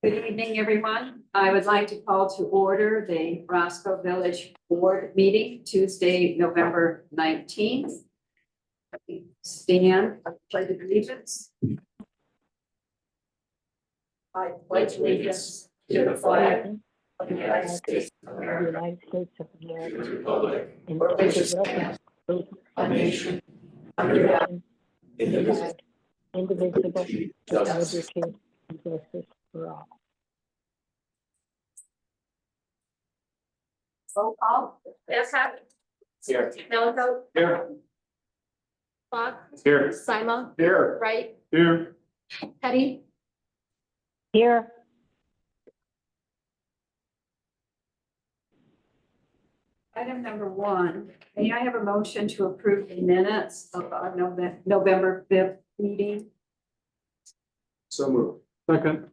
Good evening, everyone. I would like to call to order the Roscoe Village Board meeting Tuesday, November 19th. Stand, pledge of allegiance. I pledge allegiance to the flag of the United States of America, America, the Republic, and for which it stands, one nation, under God, indivisible, indivisible, with with justice. liberty and justice for all. Roll call. Yes, Here. Malaco, Here. Clock, Here. Sima, Here. Wright, Here. Petty, Here, Item number 1, may I have a motion to approve the minutes of our November 5th meeting? So moved. Second.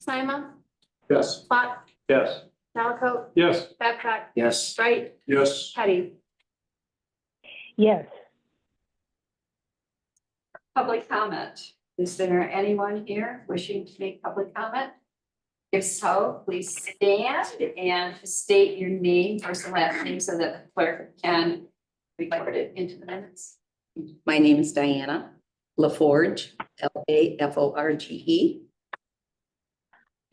Sima, Yes. Clock, Yes. Malaco, Yes. Babcock, Yes. Wright, Yes. Petty. yes, Public comment. Is there anyone here wishing to make public comment? If so, please stand and state your name, first and last name, so that the clerk can record it into the minutes. My name is Diana LaForge, Laforge.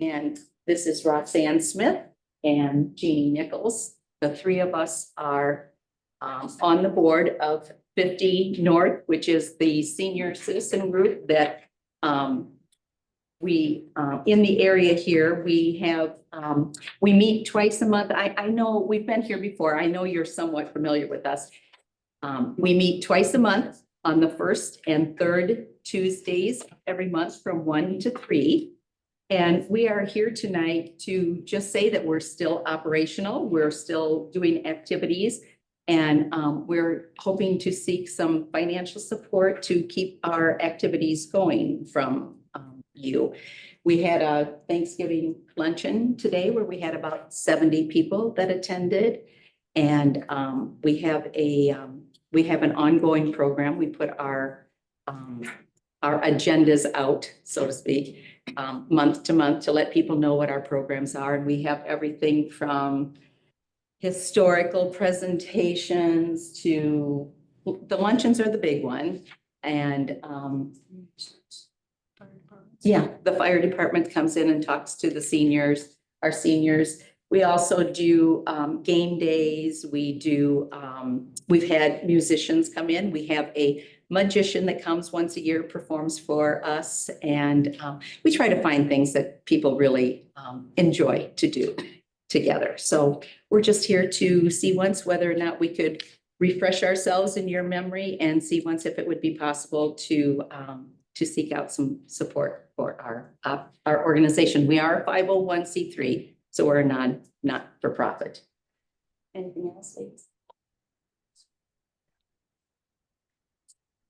And this is Roxanne Smith and Jeannie Nichols. The three of us are on the board of 50 North, which is the senior citizen group that we, in the area here, we have, we meet twice a month. I know we've been here before. I know you're somewhat familiar with us. We meet twice a month on the first and third Tuesdays every month from 1 to 3. And we are here tonight to just say that we're still operational. We're still doing activities. And we're hoping to seek some financial support to keep our activities going from you. We had a Thanksgiving luncheon today where we had about 70 people that attended. And we have an ongoing program. We put our agendas out, so to speak, month to month to let people know what our programs are. And we have everything from historical presentations to, the luncheons are the big one. And yeah, the fire department comes in and talks to the seniors, our seniors. We also do game days. We do, we've had musicians come in. We have a magician that comes once a year, performs for us. And we try to find things that people really enjoy to do together. So we're just here to see once whether or not we could refresh ourselves in your memory and see once if it would be possible to seek out some support for our organization. We are a 501c3, so we're a not-for-profit. Anything else, ladies?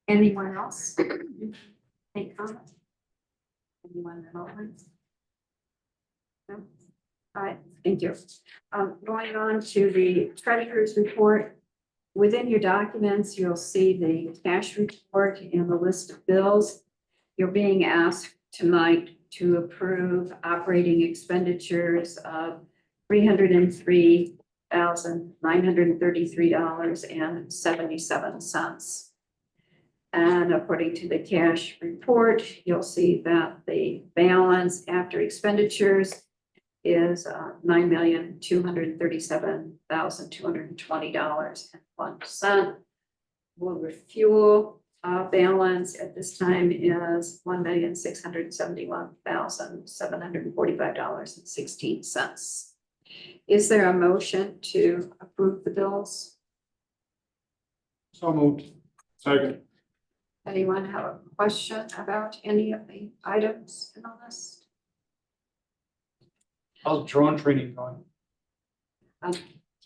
Anyone else? Make comment? Anyone remotely? No? All right, thank you. Going on to the treasurer's report. Within your documents, you'll see the cash report and the list of bills. You're being asked tonight to approve operating expenditures of $303,933.77. And according to the cash report, you'll see that the balance after expenditures is $9,237,220.01. Motor fuel balance at this time is $1,671,745.16. Is there a motion to approve the bills? So moved. Second. Anyone have a question about any of the items in the list? How's drone training going?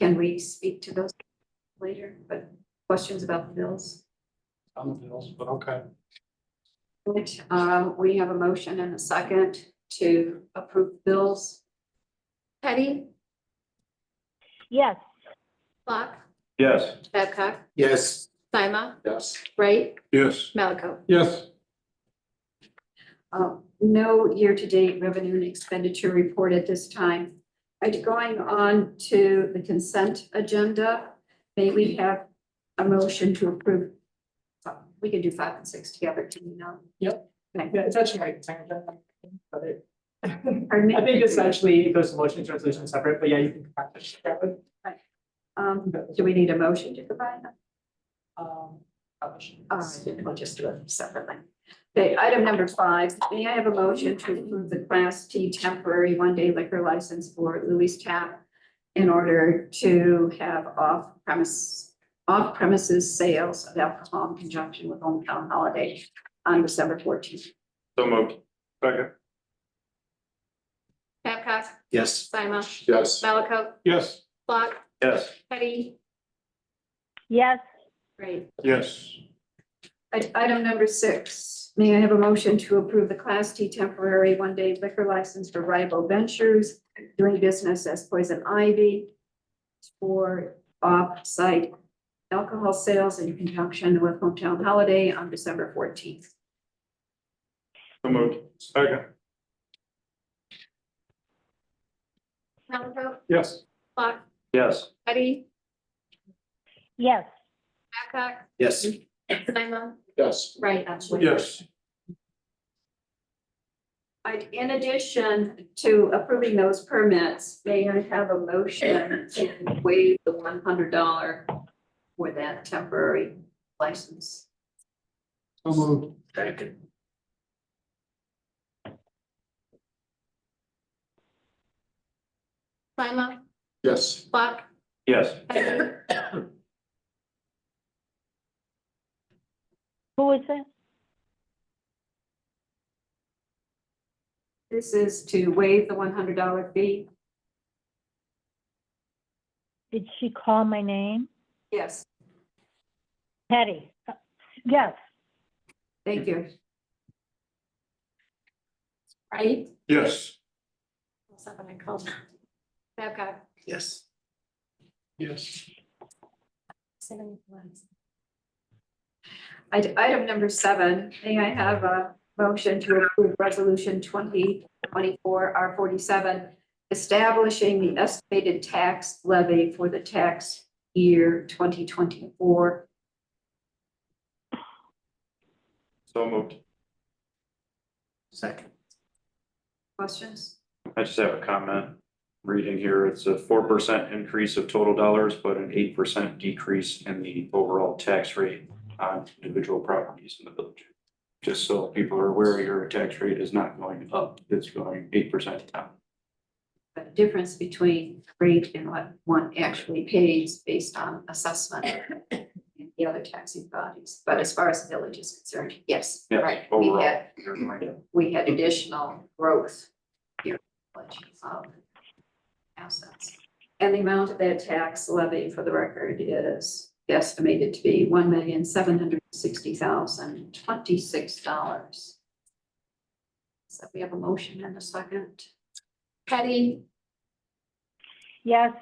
Can we speak to those later, but questions about the bills? On the bills, but okay. Which, we have a motion and a second to approve bills. Petty, yes, Clock, Yes. Babcock, Yes. Sima, Yes. Wright, Yes. Malaco. Yes. No year-to-date revenue and expenditure report at this time. Going on to the consent agenda, may we have a motion to approve? We can do 5 and 6 together, do you know? Yep. Okay. Yeah, it's actually my consent agenda, but it. Pardon me? I think it's actually, it goes to motion and resolution separate, but yeah, you can practice separately. Do we need a motion to combine them? Publish. We'll just do it separately. Okay, item number 5, may I have a motion to approve the Class T temporary one-day liquor license for Louis Tap in order to have off-premises sales of alcohol in conjunction with hometown holiday on December 14th. So moved. Second. Babcock, Yes. Sima, Yes. Malaco, Yes. Block, Yes. Teddy, yes, Right. Yes. Item number 6, may I have a motion to approve the Class T temporary one-day liquor license for Rival Ventures doing business as Poison Ivy for off-site alcohol sales in conjunction with hometown holiday on December 14th. So moved. Second. Malaco, Yes. Block, Yes. Teddy, yes, Babcock, Yes. Sima, Yes. Right. Yes. In addition to approving those permits, may I have a motion to waive the $100 for that temporary license? So moved. Second. Sima, Yes. Block, Yes. Teddy, who is it? This is to waive the $100 fee. Did she call my name? Yes, Patty, yes, thank you. Right. Yes. Something I called. Babcock, Yes. Yes. Sima, was. Item number 7, may I have a motion to approve resolution 2024 R47, establishing the estimated tax levy for the tax year 2024. So moved. Second. Questions? I just have a comment. Reading here, it's a 4% increase of total dollars, but an 8% decrease in the overall tax rate on individual properties in the village. Just so people are aware, your tax rate is not going up, it's going 8% down. The difference between rate and what one actually pays based on assessment and the other taxing bodies. But as far as the village is concerned, yes, Yes, right. overall, you're going to- We had additional growth here in the village of assets. And the amount of that tax levy for the record is estimated to be $1,760,026. So we have a motion and a second. Teddy, yes,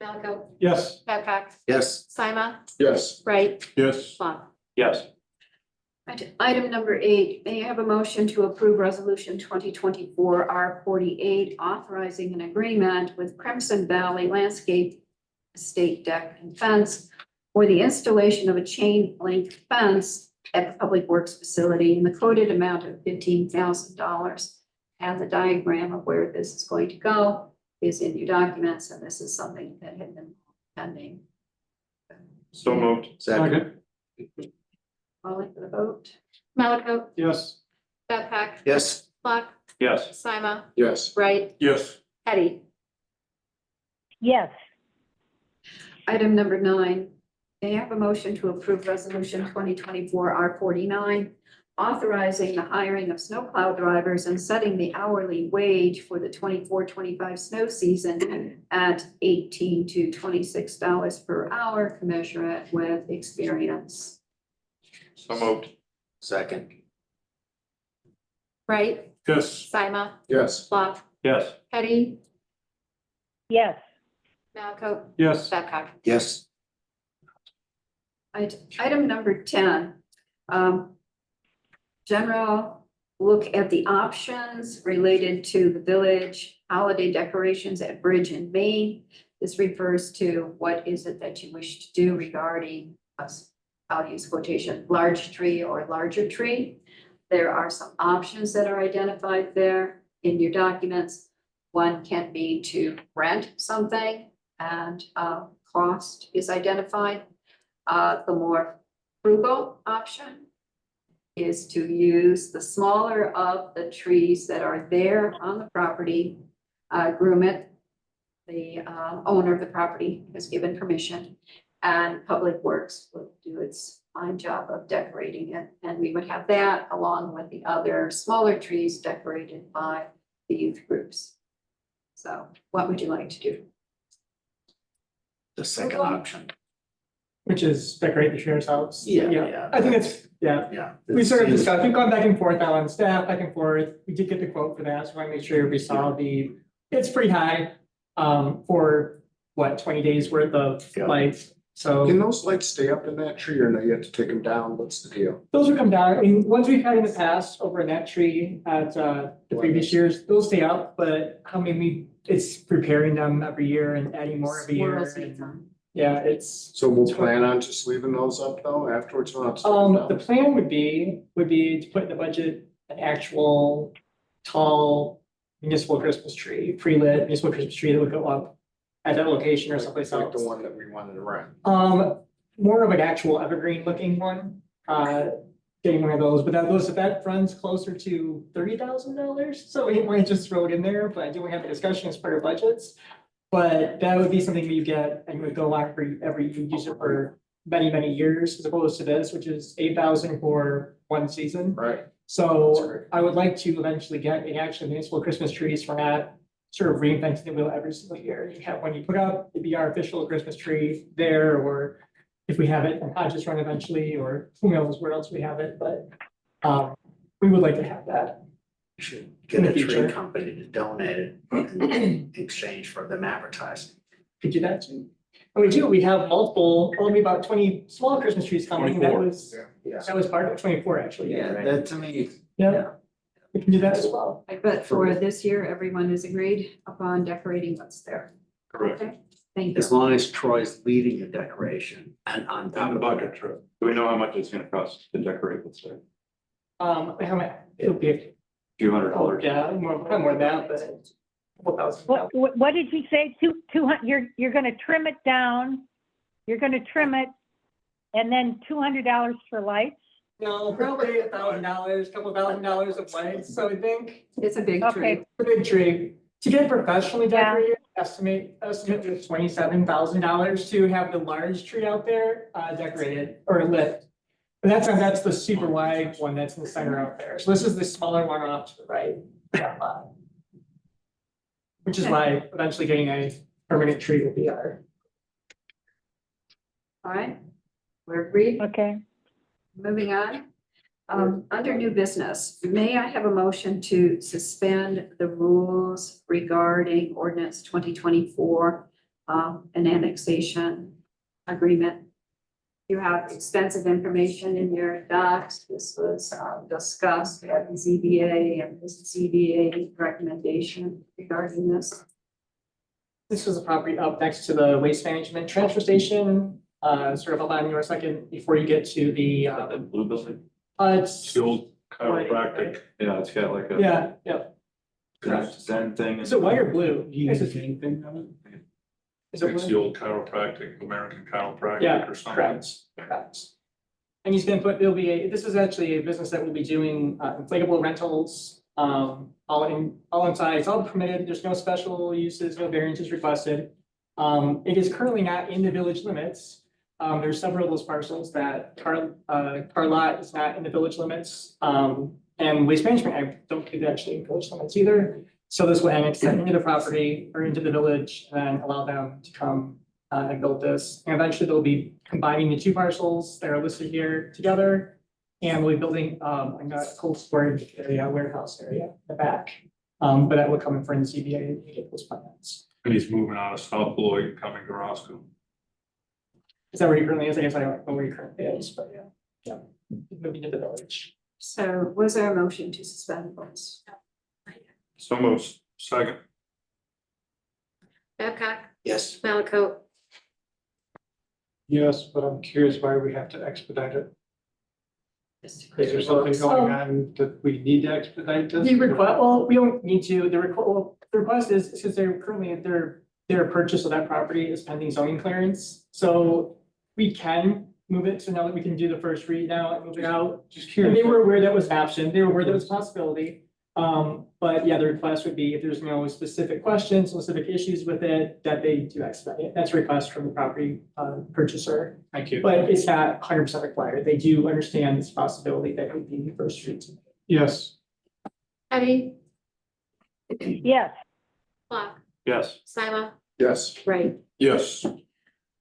Malaco, Yes. Babcock, Yes. Sima, Yes. Right, Yes. Block, Yes, Item number 8, may I have a motion to approve resolution 2024 R48, authorizing an agreement with Crimson Valley Landscape Estate Deck and Fence for the installation of a chain link fence at the Public Works facility in the quoted amount of $15,000. And the diagram of where this is going to go is in your documents, and this is something that had been pending. so moved. Second. Calling for the vote. Malaco, Yes. Babcock, Yes. Block, Yes, Sima, Yes. Right, Yes. Teddy, yes, Item number 9, may I have a motion to approve resolution 2024 R49, authorizing the hiring of snowplow drivers and setting the hourly wage for the 24-25 snow season at $18 to $26 per hour, commensurate with experience. so moved. Second. Right, Yes. Sima, Yes. Block, Yes, Teddy, yes, Malaco, Yes. Babcock, Yes. Item number 10, general look at the options related to the village holiday decorations at Bridge and Main. This refers to what is it that you wish to do regarding us, I'll use quotation, large tree or larger tree. There are some options that are identified there in your documents. One can be to rent something and cost is identified. The more frugal option is to use the smaller of the trees that are there on the property, groom it. The owner of the property has given permission, and Public Works will do its fine job of decorating it. And we would have that along with the other smaller trees decorated by the youth groups. So what would you like to do? The second option. Which is decorate the sheriff's house. Yeah. I think it's, yeah, Yeah. we sort of discussed, we've gone back and forth on staff, back and forth. We did get the quote for that, so I want to make sure we saw it's pretty high. For what, 20 days worth of Yeah. lights, so. Can those lights stay up in that tree or no, you have to take them down? What's the deal? Those will come down. I mean, ones we've had in the past over in that tree at the previous years, those stay up, but I mean, it's preparing them every year and adding more every year. Squirrels eat and, them. Yeah, it's, So we'll plan on just leaving those up though afterwards? We'll have to take them the down? plan would be to put in the budget an actual tall municipal Christmas tree, pre-lit municipal Christmas tree that would go up at that location or someplace Like else. the one that we wanted to rent. More of an actual evergreen looking one, getting one of those, but that runs closer to $30,000. So we might just throw it in there, but I do want to have a discussion as part of budgets. But that would be something that you get and would go on for you use it for many, many years as opposed to this, which is 8,000 for one season. Right. So I would like to eventually get an actual municipal Christmas trees for not sort of reinventing the wheel every single year. You have, when you put up, it'd be our official Christmas tree there, or if we have it in Hodges Run eventually, or who knows where else we have it, but we would like to have that. You should get In a the tree future. company to donate it in exchange for them advertising. Could do that too. And we have multiple, only about 20 small Christmas trees coming. That 24. was, Yeah. that was part of 24 actually. That to me. Yeah, we can do that as well. But for this year, everyone is agreed upon decorating what's there. Okay, thank As you. long as Troy's leading the decoration and on top of it. trip. Do we know how much it's gonna cost to decorate this thing? How much, it'll be a Few $100. yeah, more than that, but a couple thousand. What did you say? 200, you're gonna trim it down, you're gonna trim it, and then $200 for lights? No, probably $1,000, couple $1,000 of lights, so I think It's a big Okay. tree. a big tree. To get professionally Yeah. decorated, estimate was $27,000 to have the large tree out there, decorated or lit. And that's the super wide one that's in the center out there. So this is the smaller one off to the right. Which is why eventually getting a permanent tree would be our. All right, we're agreed. Okay. Moving on. Under new business, may I have a motion to suspend the rules regarding ordinance 2024, an annexation agreement? You have extensive information in your docs. This was discussed at the ZBA and this ZBA recommendation regarding this. This was a property up next to the waste management transfer station, sort of up on your second before you get to the, The blue building? it's. The old chiropractic. Yeah, it's got like a. Yeah. Zen thing. Is it white or blue? Is it It's blue? the old chiropractic, American chiropractic Yeah, or something. correct. And he's gonna put, this is actually a business that will be doing inflatable rentals, all inside, it's all permitted, there's no special uses, no variances requested. It is currently not in the village limits. There's several of those parcels that Carlot is not in the village limits. And waste management, I don't think they're actually in village limits either. So this will annex that into the property or into the village and allow them to come and build this. And eventually they'll be combining the two parcels that are listed here together. And we'll be building a cold storage area, warehouse area in the back. But that will come in front of the CBA to get those plans. And he's moving out of South Beloit, coming to Roscoe. Is that where he currently is? I guess I don't know where he currently is, but yeah. Moving to the village. So was there a motion to suspend the rules? So moved. Second. Babcock, Yes. Malaco, Yes, but I'm curious why we have to expedite it. Is there something So- going on that we need to expedite this? The request, well, we don't need to, the request is, since they're currently, their purchase of that property is pending zoning clearance. So we can move it, so now that we can do the first read now and move it out. Just And curious. they were aware that was an option, they were aware that was a possibility. But yeah, the request would be if there's no specific questions, specific issues with it, that they do expedite it. That's a request from the property purchaser. Thank you. But it's not 100% required. They do understand this possibility that could be first read. Yes, Eddie, yes, Block, Yes. Sima, Yes. Right. Yes.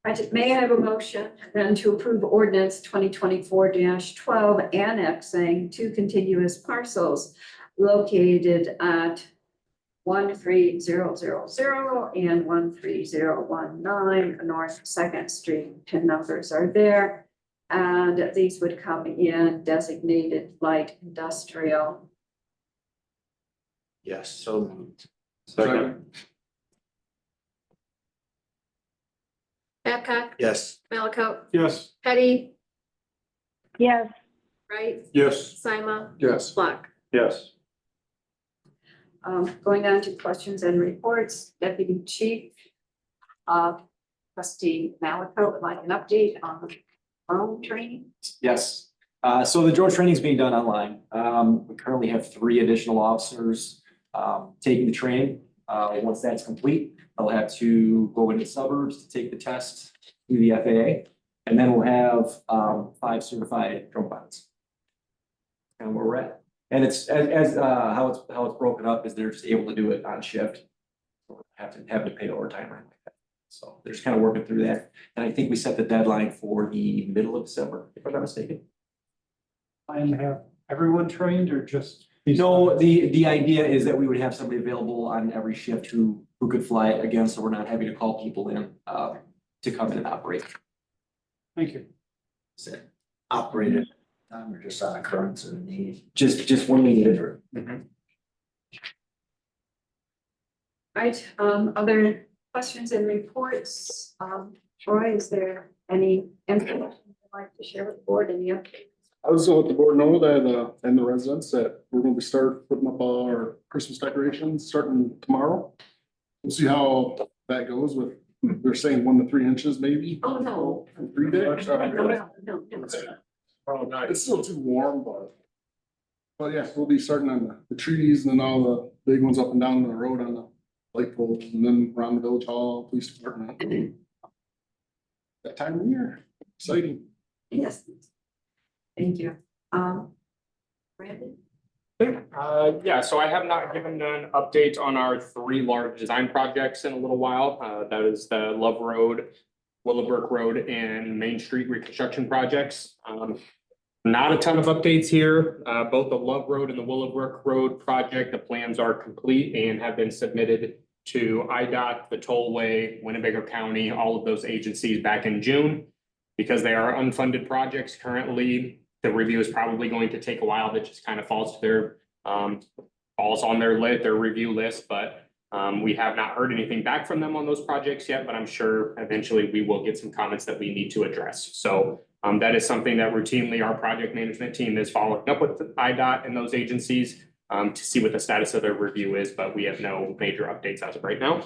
Right, may I have a motion then to approve ordinance 2024-12 annexing two contiguous parcels located at 13000 and 13019 North Second Street. PIN numbers are there. And these would come in designated light industrial. Yes, so moved. Second. Babcock, Yes. Malaco, yes, Eddie, yes, Wright, Yes. Sima, Yes. Block. Yes. Going on to questions and reports, Deputy Chief. Trustee Malaco would like an update on the drone training. Yes, so the drone training is being done online. We currently have 3 additional officers taking the training. Once that's complete, they'll have to go into suburbs to take the test through the FAA. And then we'll have 5 certified drone pilots. And where we're at. And it's how it's broken up is they're just able to do it on shift. Have to pay overtime or anything like that. So they're just kind of working through that. And I think we set the deadline for the middle of December, if I'm not mistaken. and have everyone trained or just? these- No, the idea is that we would have somebody available on every shift who could fly it again, so we're not having to call people in to come in and operate. Thank you. Is it operated or just on occurrence of need? Just when we need it. Right, other questions and reports? Troy, is there any information you'd like to share with the board, any updates? I was gonna let the board know that, and the residents that we're gonna be start putting up our Christmas decorations starting tomorrow. We'll see how that goes with, they're saying 1 to 3 inches maybe. Oh, no. in 3 days. No. Oh, nice. It's still too warm, but yeah, we'll be starting on the trees and then all the big ones up and down the road on the light poles and then around the village hall, police department. That time of year, exciting. Yes. Thank you. Brandon? Yeah, so I have not given an update on our 3 large design projects in a little while. That is the Love Road, Willowbrook Road, and Main Street reconstruction projects. Not a ton of updates here. Both the Love Road and the Willowbrook Road project, the plans are complete and have been submitted to IDOT, the Tollway, Winnebago County, all of those agencies back in June. Because they are unfunded projects currently, the review is probably going to take a while. That just kind of falls to their, falls on their review list, but we have not heard anything back from them on those projects yet, but I'm sure eventually we will get some comments that we need to address. So that is something that routinely our project management team is following up with the IDOT and those agencies to see what the status of their review is, but we have no major updates as of right now.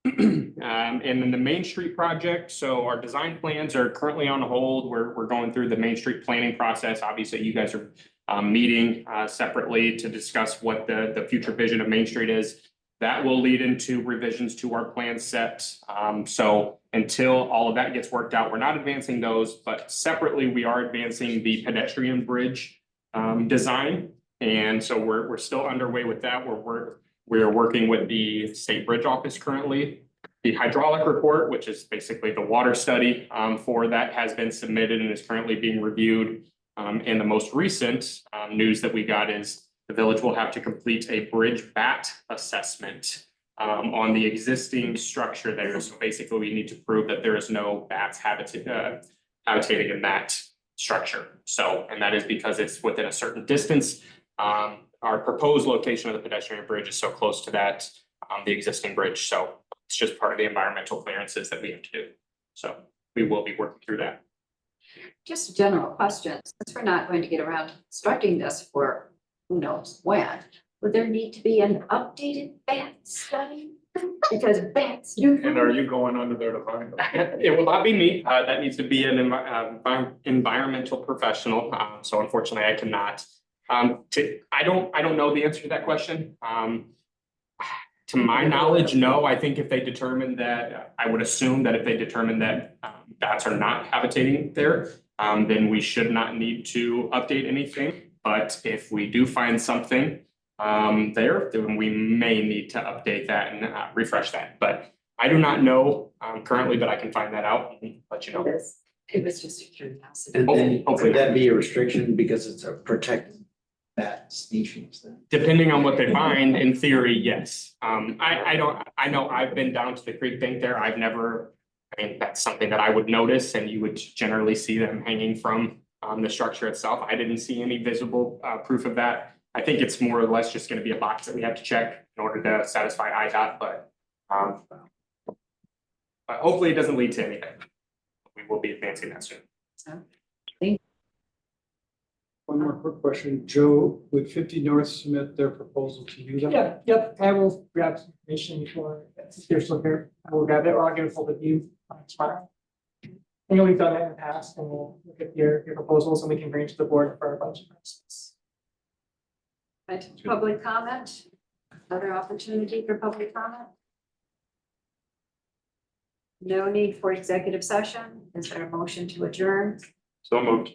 And then the Main Street project, so our design plans are currently on hold. We're going through the Main Street planning process. Obviously, you guys are meeting separately to discuss what the future vision of Main Street is. That will lead into revisions to our plan set. So until all of that gets worked out, we're not advancing those, but separately, we are advancing the pedestrian bridge design. And so we're still underway with that. We're working with the State Bridge Office currently. The hydraulic report, which is basically the water study for that, has been submitted and is currently being reviewed. And the most recent news that we got is the village will have to complete a bridge bat assessment on the existing structure there. So basically, we need to prove that there is no bats habitating in that structure. So, and that is because it's within a certain distance. Our proposed location of the pedestrian bridge is so close to that, the existing bridge. So it's just part of the environmental clearances that we have to do. So we will be working through that. Just a general question, since we're not going to get around to constructing this for who knows when, would there need to be an updated bat study? Because bats do. And are you going under there to find them? It will not be me. That needs to be an environmental professional. So unfortunately, I cannot. I don't know the answer to that question. To my knowledge, no. I think if they determine that, I would assume that if they determine that bats are not habitating there, then we should not need to update anything. But if we do find something there, then we may need to update that and refresh that. But I do not know currently, but I can find that out and let you know. It was just a curiosity. And then Hopefully. would that be a restriction because it's a protected bat species then? Depending on what they find, in theory, yes. I know I've been down to the creek bank there. I've never, I mean, that's something that I would notice and you would generally see them hanging from the structure itself. I didn't see any visible proof of that. I think it's more or less just gonna be a box that we have to check in order to satisfy IDOT, but hopefully it doesn't lead to anything. We will be advancing that soon. One more quick question. Joe, would 50 North submit their proposal to you? Then? Yeah, yep, I will grab some information before, if you're still here, I will grab it, or I'll get a hold of you tomorrow. I know we've done that in the past, and we'll look at your proposals, and we can bring it to the board for a budget process. Right, public comment, other opportunity for public comment? No need for executive session. Is there a motion to adjourn? So moved.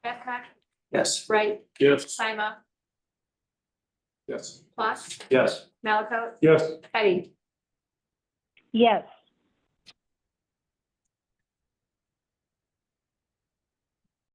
Babcock, Yes. Wright, Yes. Sima, Yes. Plus, Yes. Malaco, Yes. Eddie. Yes.